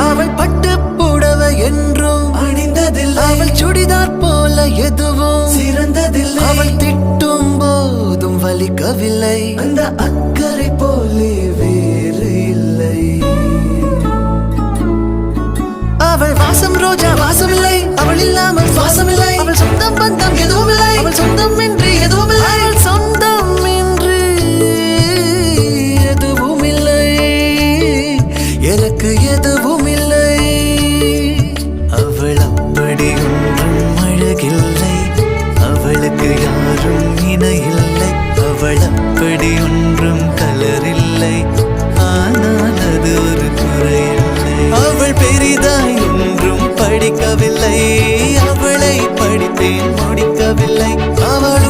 அவள் பட்டு புடவை என்றும் அணிந்ததில்லை. அவள் சுடிதார் போல எதுவும் சிறந்ததில்லை. அவள் திட்டும் போதும் வலிக்கவில்லை. அந்த அக்கறை போலே வேறு இல்லை. அவள் வாசம் ரோஜா வாசம் இல்லை. அவள் இல்லாமல் வாசம் இல்லை. அவள் சொந்தம் பந்தம் எதுவும் இல்லை. அவள் சொந்தம் இன்றி எதுவும் இல்லை. அவள் சொந்தம் இன்றி எதுவும் இல்லை. எனக்கு எதுவும் இல்லை. அவள் அப்படி ஒன்றும் அழகில்லை. அவளுக்கு யாரும் இணையில்லை. அவள் அப்படி ஒன்றும் கலரில்லை. ஆனால் அது ஒரு குறையில்லை. அவள் பெரிதாய் ஒன்றும் படிக்கவில்லை. அவளை படித்தேன் முடிக்கவில்லை. அவள்